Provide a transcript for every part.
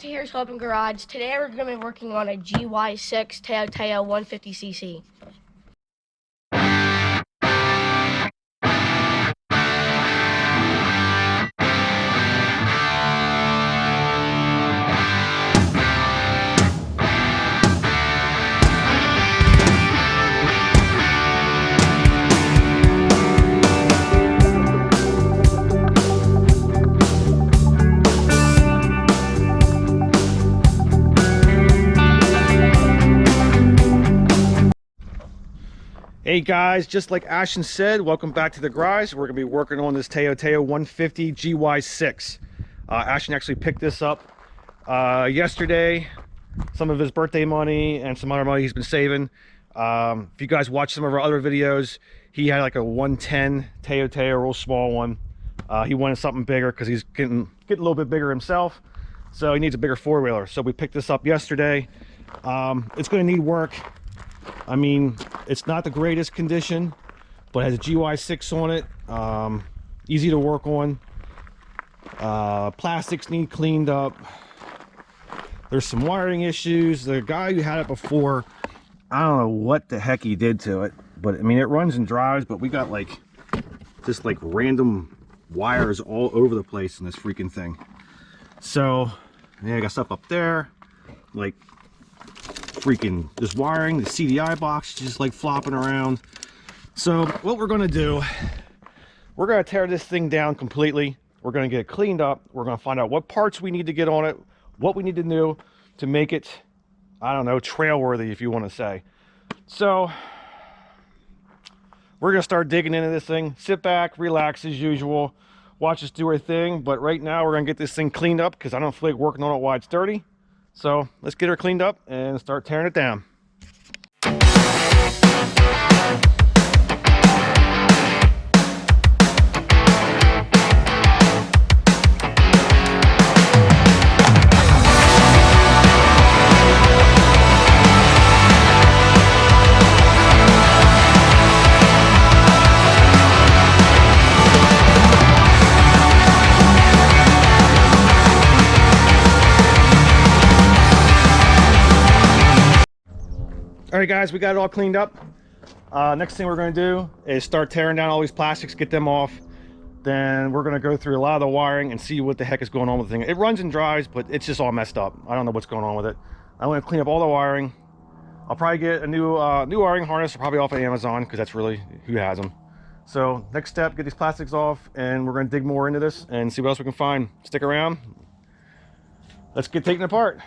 Ashley here's Open Garage. Today we're going to be working on a gy6 Teo 150cc. Hey guys, just like Ashton said, welcome back to the garage. We're gonna be working on this Teo 150 gy6. Ashton actually picked this up yesterday. Some of his birthday money and some other money he's been saving. If you guys watch some of our other videos, he had like a 110 Teo, a real small one. He wanted something bigger because he's getting a little bit bigger himself, so he needs a bigger four-wheeler. So we picked this up yesterday. It's gonna need work. I mean, it's not the greatest condition, but it has a gy6 on it. Easy to work on. Plastics need cleaned up. There's some wiring issues. The guy who had it before, I don't know what the heck he did to it, but I mean, it runs and drives, but we got like just like random wires all over the place in this freaking thing. So yeah, I got stuff up there, like freaking this wiring, the CDI box just like flopping around. So what we're going to do, we're going to tear this thing down completely. We're going to get it cleaned up. We're going to find out what parts we need to get on it, what we need to do to make it, I don't know, trail worthy, if you want to say. So we're going to start digging into this thing. Sit back, relax as usual, watch us do our thing. But right now we're going to get this thing cleaned up because I don't feel like working on it while it's dirty. So let's get her cleaned up and start tearing it down. All right guys, we got it all cleaned up. Next thing we're going to do is start tearing down all these plastics, get them off. Then we're going to go through a lot of the wiring and see what the heck is going on with the thing. It runs and drives, but it's just all messed up. I don't know what's going on with it. I want to clean up all the wiring. I'll probably get a new wiring harness, probably off of Amazon, because that's really who has them. So next step, get these plastics off, and we're going to dig more into this and see what else we can find. Stick around. Let's get taken apart.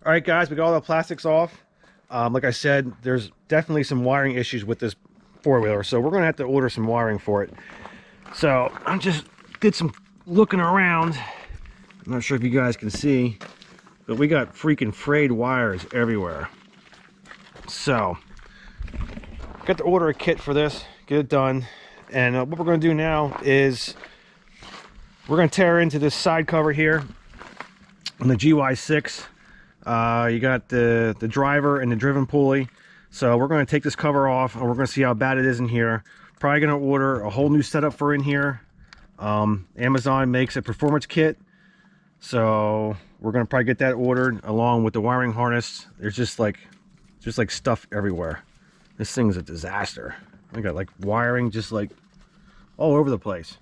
All right guys, we got all the plastics off. Like I said, there's definitely some wiring issues with this four-wheeler, so we're gonna have to order some wiring for it. So I just did some looking around. I'm not sure if you guys can see, but we got freaking frayed wires everywhere. So got to order a kit for this, get it done. And what we're gonna do now is we're gonna tear into this side cover here on the gy6. You got the driver and the driven pulley. So we're going to take this cover off and we're going to see how bad it is in here. Probably going to order a whole new setup for in here. Amazon makes a performance kit, so we're going to probably get that ordered along with the wiring harness. There's just like stuff everywhere. This thing's a disaster. I got like wiring just like all over the place.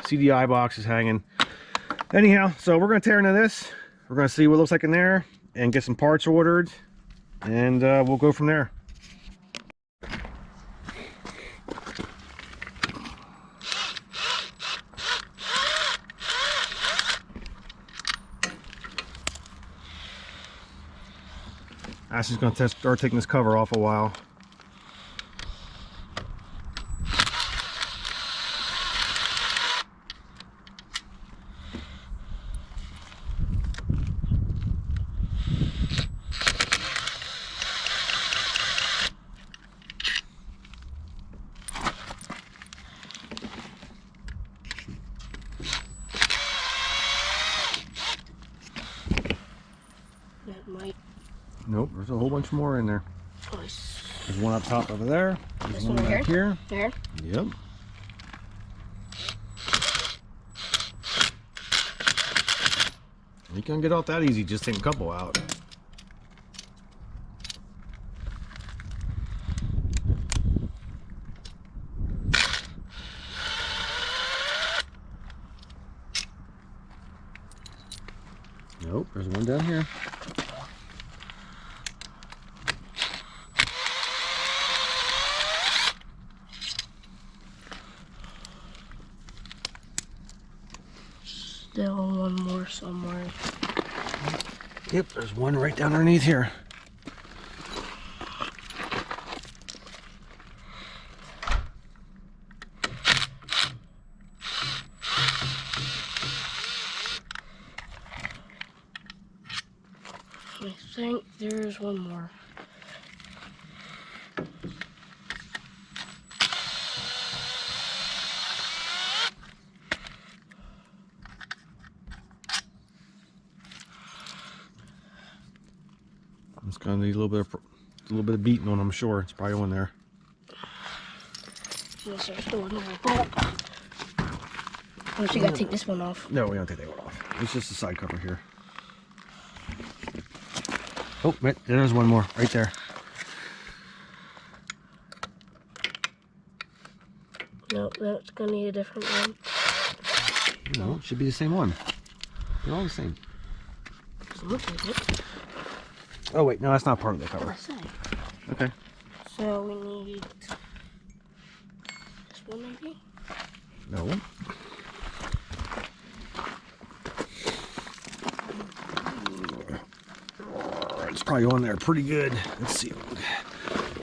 CDI box is hanging. Anyhow, so we're going to tear into this. we're going to see what it looks like in there and get some parts ordered, and we'll go from there. Ashley's going to start taking this cover off a while. That might. Nope, there's a whole bunch more in there. Nice. There's one up top over there. There's This one one back here. There. Yep. You can't get off that easy, just take a couple out. Nope, there's one down here. Still one more somewhere. Yep, there's one right down underneath here. I think there's one more. It's gonna need a little bit of beating on, I'm sure. It's probably on there. Yes, there's still one more. Unless you gotta take this one off. No, we don't take that one off. It's just a side cover here. Oh, right, there's one more right there. Nope, that's gonna need a different one. No, it should be the same one. They're all the same. Doesn't look like it. Oh wait, no, that's not part of the cover. Okay. So we need this one maybe? No. It's probably on there pretty good. Let's see.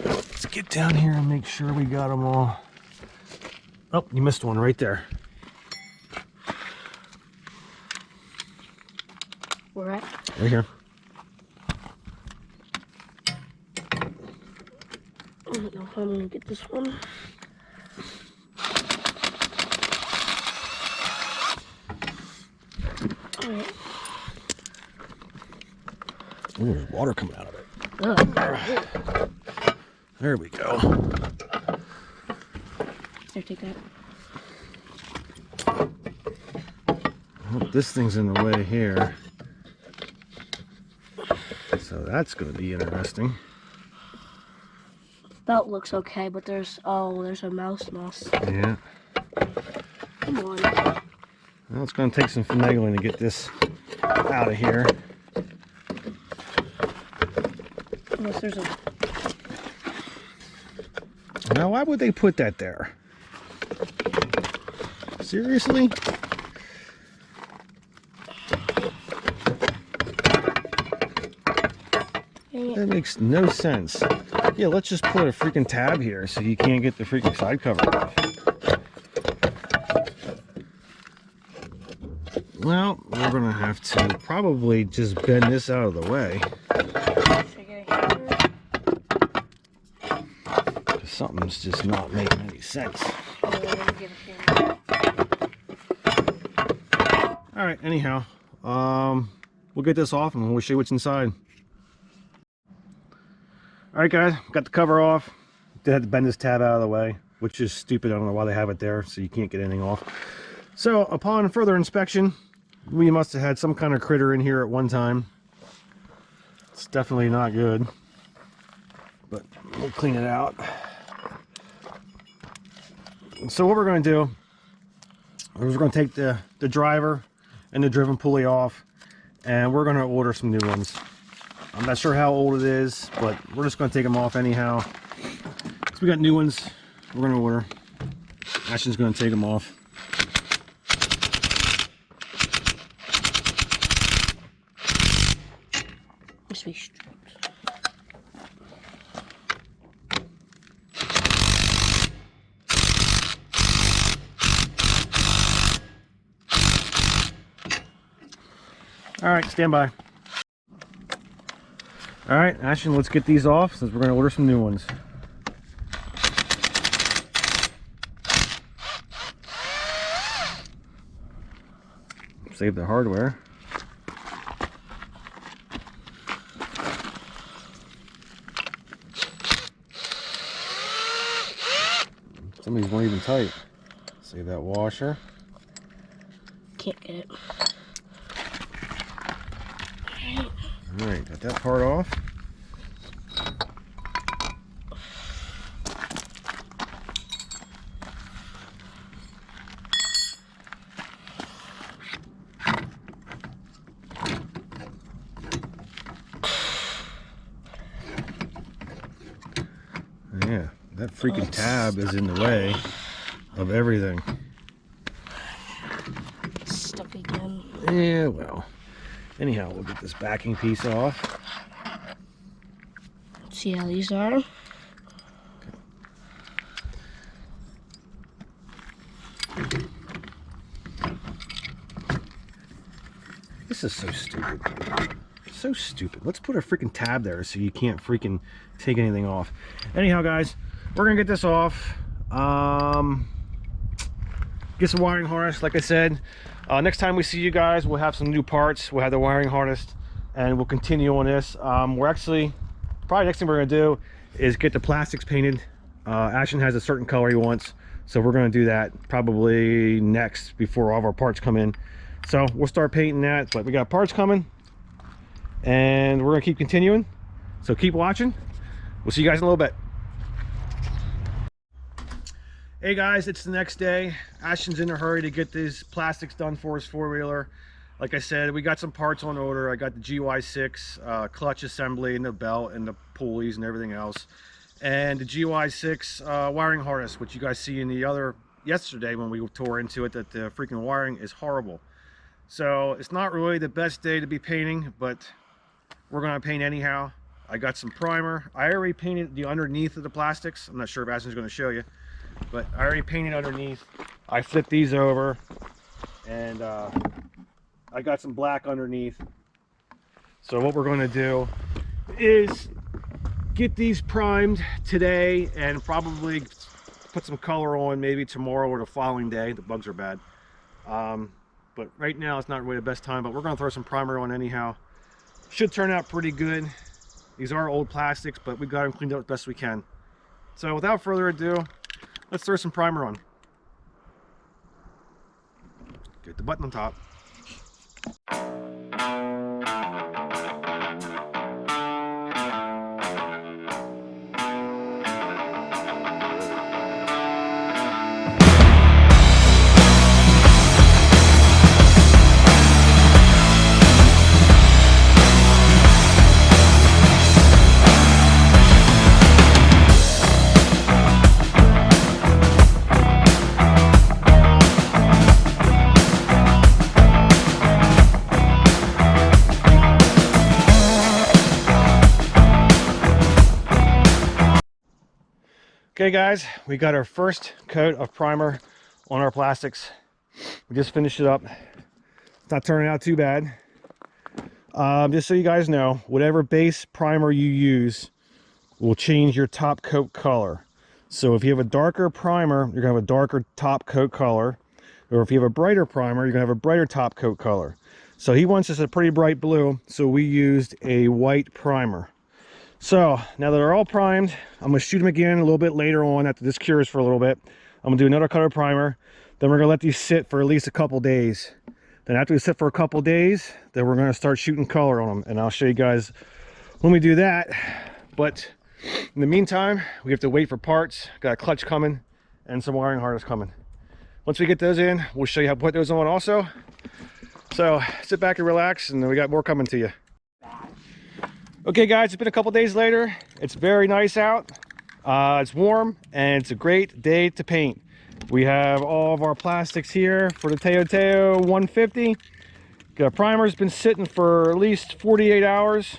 Let's get down here and make sure we got them all. Oh, you missed one right there. Where at? Right here. I don't know if I'm gonna get this one. Alright. Oh, there's water coming out of it. Oh, There we go. there, take that. Oh, this thing's in the way here. So that's going to be interesting. Belt looks okay, but there's a mouse nest. Yeah. Come on. Well, it's going to take some finagling to get this out of here. Unless there's a... Now, why would they put that there? Seriously? That makes no sense. Yeah, let's just put a freaking tab here so you can't get the freaking side cover off. Well, we're gonna have to probably just bend this out of the way. Something's just not making any sense. Alright, anyhow, we'll get this off and we'll show you what's inside. Alright guys, got the cover off. Did have to bend this tab out of the way, which is stupid. I don't know why they have it there, so you can't get anything off. So upon further inspection, we must have had some kind of critter in here at one time. It's definitely not good, but we'll clean it out. So what we're going to do is we're going to take the driver and the driven pulley off, and we're going to order some new ones. I'm not sure how old it is, but we're just going to take them off anyhow. So we got new ones we're going to order. Ashton's going to take them off. All right, stand by. All right, Ashton, let's get these off since we're going to order some new ones. Save the hardware. Some of these weren't even tight. Save that washer. Can't get it. All right, got that part off. Yeah, that freaking tab is in the way of everything. Stuck again. Yeah, well. Anyhow, we'll get this backing piece off. Let's see how these are. This is so stupid. So stupid. Let's put a freaking tab there so you can't freaking take anything off. Anyhow, guys, we're gonna get this off. Get some wiring harness, like I said. Next time we see you guys, we'll have some new parts. We'll have the wiring harness, and we'll continue on this. We're actually, probably next thing we're gonna do is get the plastics painted. Ashton has a certain color he wants, so we're gonna do that probably next before all of our parts come in. So we'll start painting that, but we got parts coming, and we're gonna keep continuing. So keep watching. We'll see you guys in a little bit. Hey guys, it's the next day. Ashton's in a hurry to get these plastics done for his four-wheeler. Like I said, we got some parts on order. I got the gy6 clutch assembly and the belt and the pulleys and everything else, and the gy6 wiring harness, which you guys see in the other yesterday when we tore into it, that the freaking wiring is horrible. So it's not really the best day to be painting, but we're gonna paint anyhow. I got some primer. I already painted the underneath of the plastics. I'm not sure if Ashton's gonna show you, but I already painted underneath. I flipped these over, and I got some black underneath. So what we're going to do is get these primed today and probably put some color on maybe tomorrow or the following day. The bugs are bad, but right now it's not really the best time, but we're going to throw some primer on anyhow. Should turn out pretty good. These are old plastics, but we got them cleaned up as best we can. So without further ado, let's throw some primer on. Get the button on top. Okay guys, we got our first coat of primer on our plastics. We just finished it up. It's not turning out too bad. Just so you guys know, whatever base primer you use will change your top coat color. So if you have a darker primer, you're gonna have a darker top coat color. Or if you have a brighter primer, you're gonna have a brighter top coat color. So he wants us a pretty bright blue, so we used a white primer. So now that they're all primed, I'm going to shoot them again a little bit later on after this cures for a little bit. I'm going to do another coat of primer. Then we're going to let these sit for at least a couple days. Then after we sit for a couple days, then we're going to start shooting color on them. And I'll show you guys when we do that. But in the meantime, we have to wait for parts. Got a clutch coming and some wiring harness coming. Once we get those in, we'll show you how to put those on also. So sit back and relax, and we got more coming to you. Okay guys, it's been a couple days later. It's very nice out. It's warm and it's a great day to paint. We have all of our plastics here for the Teo 150. The primer's been sitting for at least 48 hours.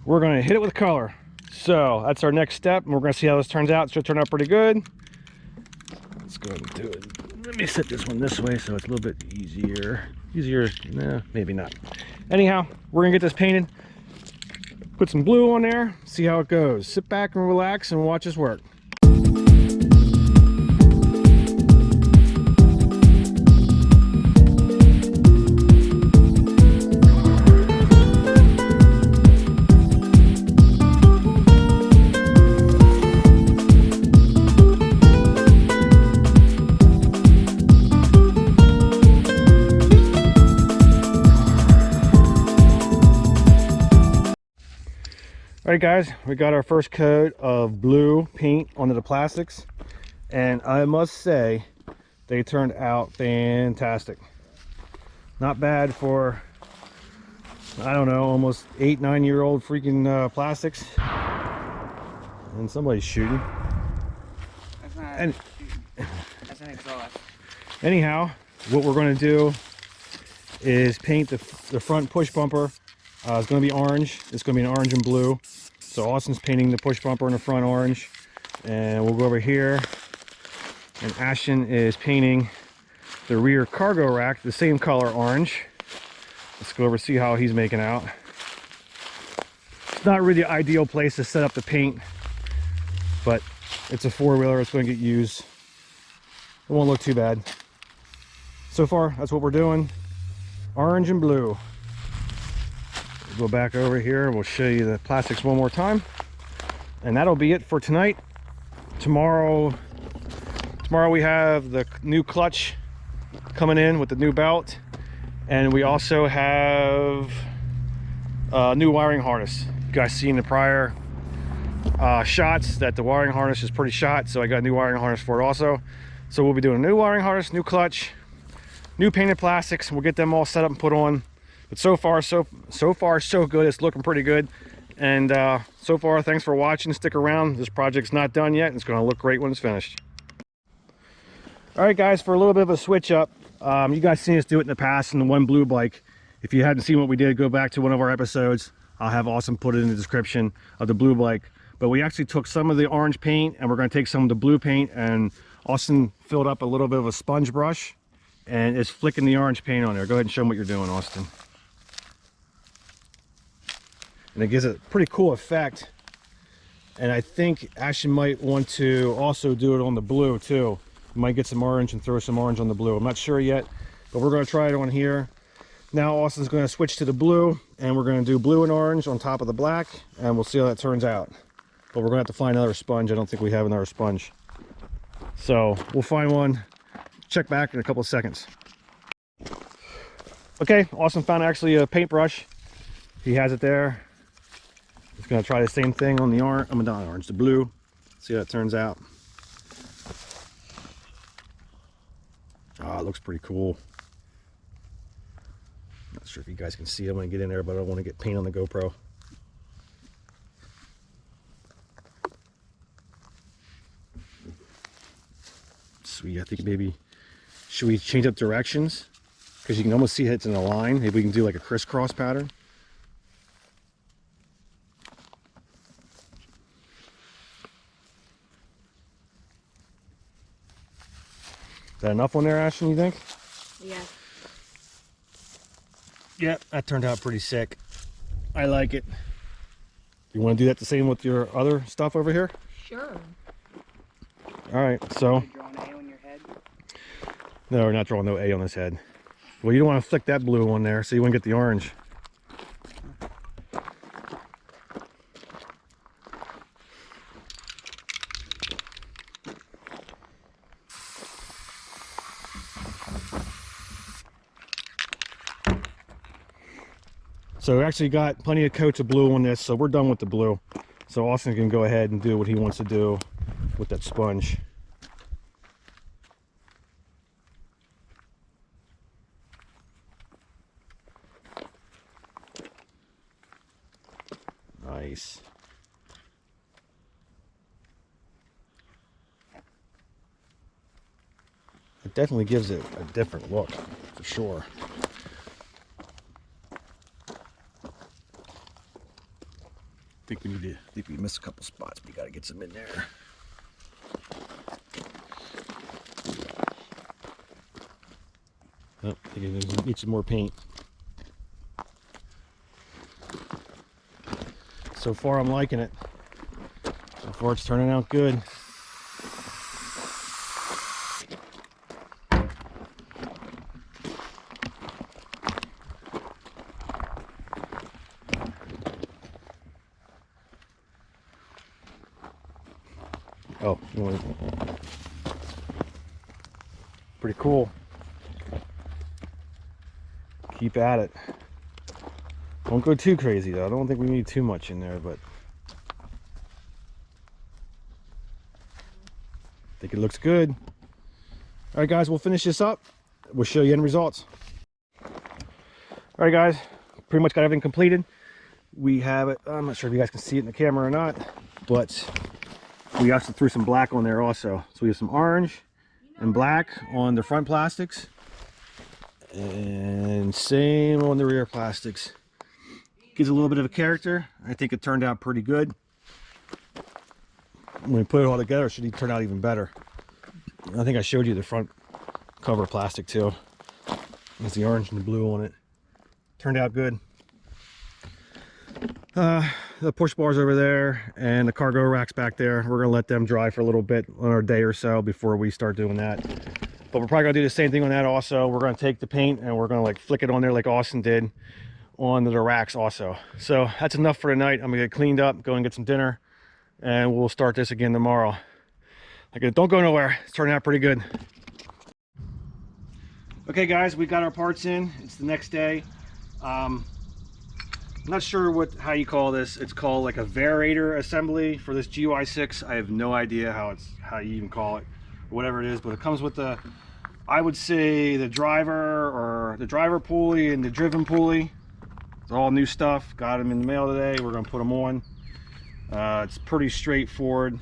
We're going to hit it with color. So that's our next step, and we're going to see how this turns out. It should turn out pretty good. Let's go ahead and do it. Let me set this one this way so it's a little bit easier. No, maybe not. Anyhow, we're going to get this painted. Put some blue on there, see how it goes. Sit back and relax and watch us work. Alright guys, we got our first coat of blue paint onto the plastics, and I must say they turned out fantastic. Not bad for, I don't know, almost 8-9-year-old freaking plastics. And somebody's shooting. That's not shooting. That's an exhaust. Anyhow, what we're going to do is paint the front push bumper. It's going to be orange. It's going to be an orange and blue. So Austin's painting the push bumper in the front orange, and we'll go over here, and Ashton is painting the rear cargo rack the same color orange. Let's go over and see how he's making out. It's not really the ideal place to set up the paint, but it's a four-wheeler. It's going to get used. It won't look too bad. So far, that's what we're doing. Orange and blue. We'll go back over here. We'll show you the plastics one more time, and that'll be it for tonight. Tomorrow we have the new clutch coming in with the new belt, and we also have a new wiring harness. You guys seen the prior shots that the wiring harness is pretty shot, so I got a new wiring harness for it also. So we'll be doing a new wiring harness, new clutch, new painted plastics. We'll get them all set up and put on. But so far so good. It's looking pretty good, and so far, thanks for watching. Stick around. This project's not done yet. It's going to look great when it's finished. All right guys, for a little bit of a switch up, you guys seen us do it in the past in the one blue bike. If you hadn't seen what we did, go back to one of our episodes. I'll have Austin put it in the description of the blue bike. But we actually took some of the orange paint, and we're going to take some of the blue paint, and Austin filled up a little bit of a sponge brush and is flicking the orange paint on there. Go ahead and show them what you're doing, Austin. And it gives a pretty cool effect, and I think Ashton might want to also do it on the blue too. Might get some orange and throw some orange on the blue. I'm not sure yet, but we're going to try it on here. Now Austin's going to switch to the blue, and we're going to do blue and orange on top of the black, and we'll see how that turns out. But we're going to have to find another sponge. I don't think we have another sponge, so we'll find one. Check back in a couple of seconds. Okay, Austin found actually a paintbrush. He has it there. Just gonna try the same thing on the orange. Not orange, the blue. See how it turns out. Ah, it looks pretty cool. Not sure if you guys can see it. I'm gonna get in there, but I don't want to get paint on the GoPro. Sweet. I think maybe should we change up directions? Because you can almost see it's in a line. Maybe we can do like a crisscross pattern. Is that enough on there, Ashton, you think? Yeah. Yeah, that turned out pretty sick. I like it. You want to do that the same with your other stuff over here? Sure. All right, so. Are you drawing an A on your head? No, we're not drawing no A on his head. Well, you don't want to flick that blue on there, so you want to get the orange. So we actually got plenty of coats of blue on this, so we're done with the blue. So Austin can go ahead and do what he wants to do with that sponge. nice. It definitely gives it a different look, for sure. I think we missed a couple spots, but we got to get some in there. Oh, I think it needs some more paint. So far, I'm liking it. So far, it's turning out good. Oh, pretty cool. Keep at it. Don't go too crazy though. I don't think we need too much in there, but I think it looks good. All right, guys, we'll finish this up. We'll show you end results. All right, guys, pretty much got everything completed. We have it. I'm not sure if you guys can see it in the camera or not, but we also threw some black on there also. So we have some orange and black on the front plastics, and same on the rear plastics. Gives a little bit of a character. I think it turned out pretty good. When we put it all together, it should turn out even better. I think I showed you the front cover plastic too. There's the orange and the blue on it. Turned out good. The push bars over there and the cargo racks back there, we're gonna let them dry for a little bit, on a day or so before we start doing that. But we're probably gonna do the same thing on that also. We're gonna take the paint and we're gonna like flick it on there like Austin did on the racks also. So that's enough for tonight. I'm gonna get cleaned up, go and get some dinner, and we'll start this again tomorrow. Like, don't go nowhere. It's turning out pretty good. Okay, guys, we got our parts in. It's the next day. I'm not sure how you call this. It's called like a variator assembly for this gy6. I have no idea how you even call it, or whatever it is, but it comes with the, I would say, the driver pulley and the driven pulley. It's all new stuff. Got them in the mail today. We're gonna put them on. It's pretty straightforward.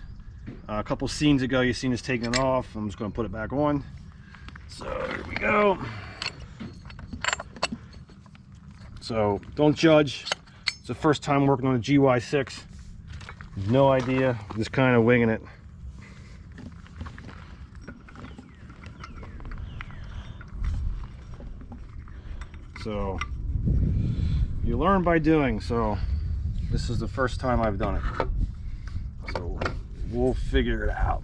A couple scenes ago, you seen us taking it off. I'm just gonna put it back on. So here we go. So don't judge. It's the first time working on a gy6. No idea, just kind of winging it. So you learn by doing. So this is the first time I've done it. So we'll figure it out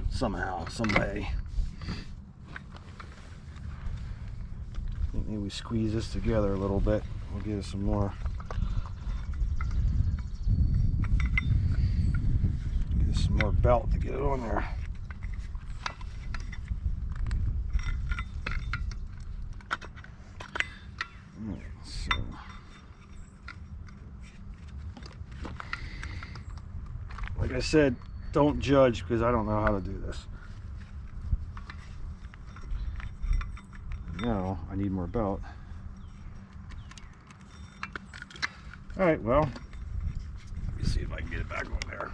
somehow, some way. I think maybe we squeeze this together a little bit. We'll give it some more. Get some more belt to get it on there. Alright, so like I said, don't judge because I don't know how to do this. Now I need more belt. All right, well, let me see if I can get it back on there.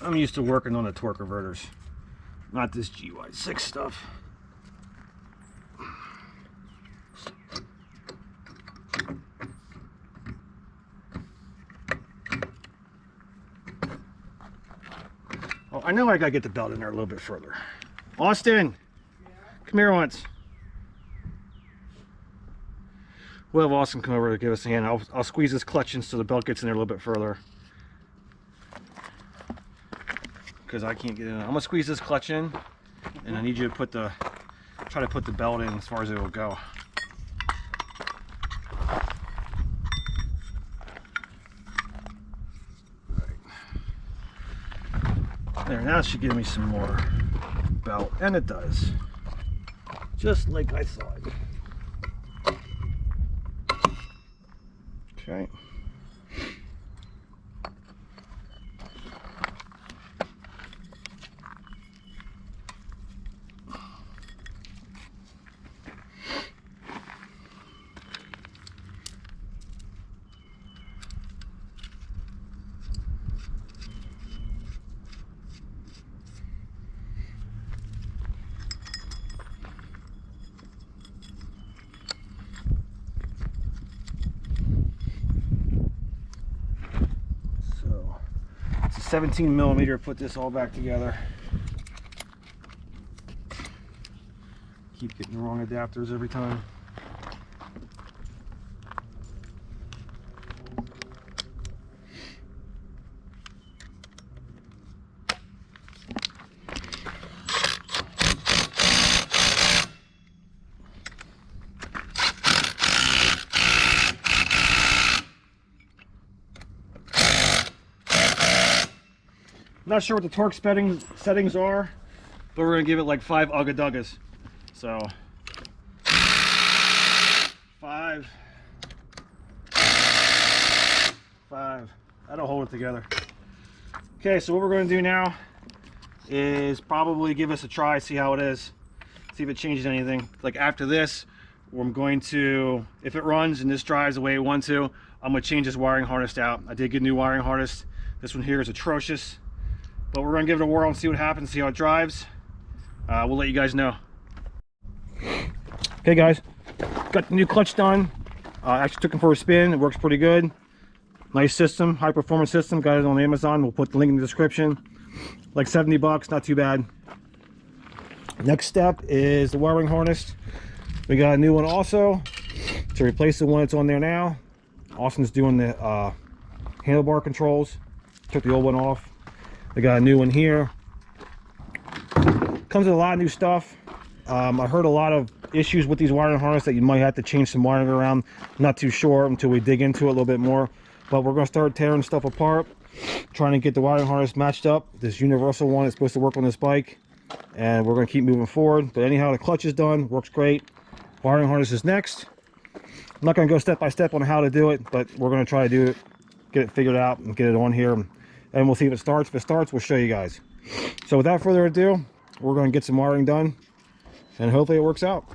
I'm used to working on the torque converters, not this gy6 stuff. Oh, I know I gotta get the belt in there a little bit further. Austin, come here once. We'll have Austin come over to give us a hand. I'll squeeze this clutch in so the belt gets in there a little bit further. Because I can't get in. I'm gonna squeeze this clutch in, and I need you to try to put the belt in as far as it will go. There, now it should give me some more belt, and it does. Just like I thought. Okay. 17 millimeter to put this all back together. Keep getting the wrong adapters every time. Not sure what the torque settings are, but we're gonna give it like 5 ugga duggas. So 5. That'll hold it together. Okay, so what we're going to do now is probably give us a try, see how it is, see if it changes anything. Like after this, I'm going to, if it runs and this drives the way it wants to, I'm going to change this wiring harness out. I did get a new wiring harness. This one here is atrocious. But we're going to give it a whirl and see what happens, see how it drives. We'll let you guys know. Okay guys, got the new clutch done. Actually took it for a spin. It works pretty good. Nice system, high performance system. Got it on Amazon. We'll put the link in the description. Like 70 bucks, not too bad. Next step is the wiring harness. We got a new one also to replace the one that's on there now. Austin's doing the handlebar controls. Took the old one off. We got a new one here. Comes with a lot of new stuff. I heard a lot of issues with these wiring harnesses that you might have to change some wiring around. Not too sure until we dig into it a little bit more. But we're going to start tearing stuff apart, trying to get the wiring harness matched up. This universal one is supposed to work on this bike, and we're going to keep moving forward. But anyhow, the clutch is done, works great. Wiring harness is next. I'm not going to go step by step on how to do it, but we're going to try to do it, get it figured out, and get it on here. And we'll see if it starts. If it starts, we'll show you guys. So without further ado, we're going to get some wiring done, and hopefully it works out.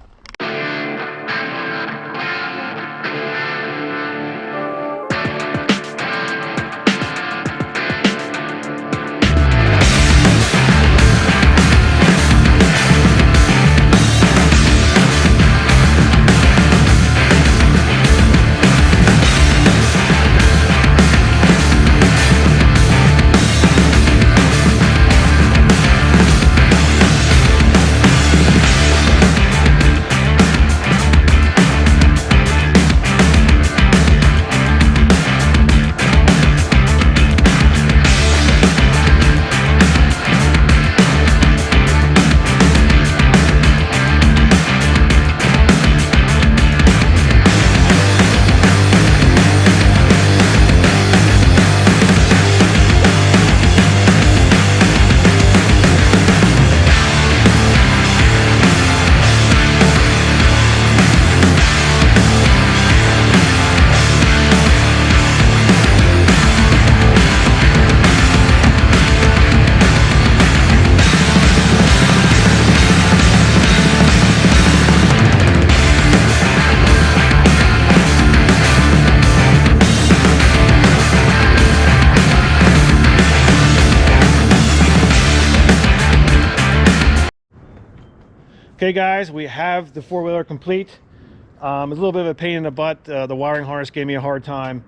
Okay guys, we have the four-wheeler complete. It's a little bit of a pain in the butt. The wiring harness gave me a hard time.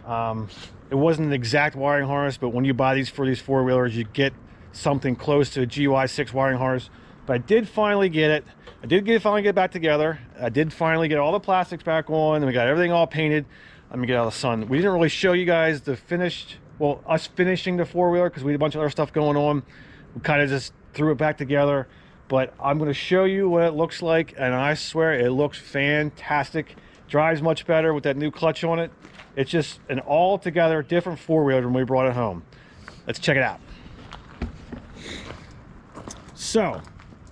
It wasn't an exact wiring harness, but when you buy these for these four-wheelers, you get something close to a gy6 wiring harness. But I did finally get it. I did finally get it back together. I did finally get all the plastics back on, and we got everything all painted. Let me get out of the sun. We didn't really show you guys the finished, well, us finishing the four-wheeler because we had a bunch of other stuff going on. We kind of just threw it back together. But I'm going to show you what it looks like, and I swear it looks fantastic. Drives much better with that new clutch on it. It's just an all-together different four-wheeler when we brought it home. Let's check it out. So,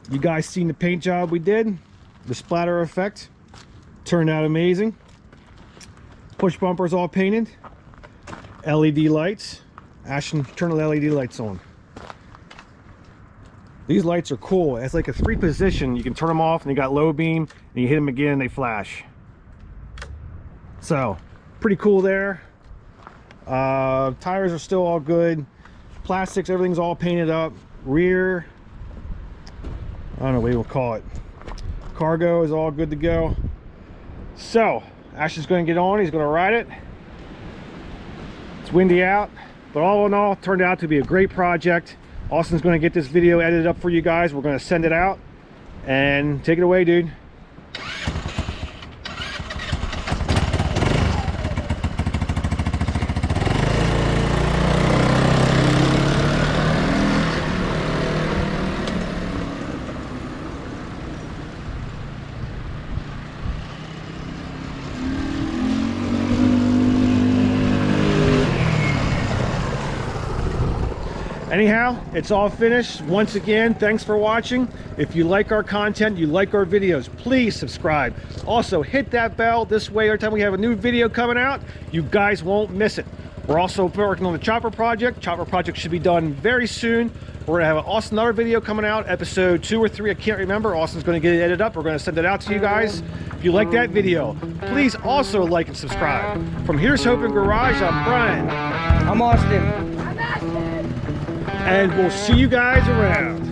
you guys seen the paint job we did? The splatter effect turned out amazing. Push bumpers all painted. LED lights. Ashton, turn the LED lights on. These lights are cool. It's like a 3-position. You can turn them off and you got low beam, and you hit them again and they flash. So, pretty cool there. Tires are still all good. Plastics, everything's all painted up. Rear, I don't know what we'll call it. Cargo is all good to go. So, Ash is going to get on. He's going to ride it. It's windy out. But all in all, it turned out to be a great project. Austin's going to get this video edited up for you guys. We're going to send it out. And take it away, dude. Anyhow, it's all finished. Once again, thanks for watching. If you like our content, you like our videos, please subscribe. Also, hit that bell. This way, every time we have a new video coming out, you guys won't miss it. We're also working on the chopper project. Chopper project should be done very soon. We're gonna have another video coming out, episode 2 or 3, I can't remember. Austin's gonna get it edited up. We're gonna send it out to you guys. If you like that video, please also like and subscribe. From Here's Hope in Garage, I'm Brian. I'm Austin. And we'll see you guys around.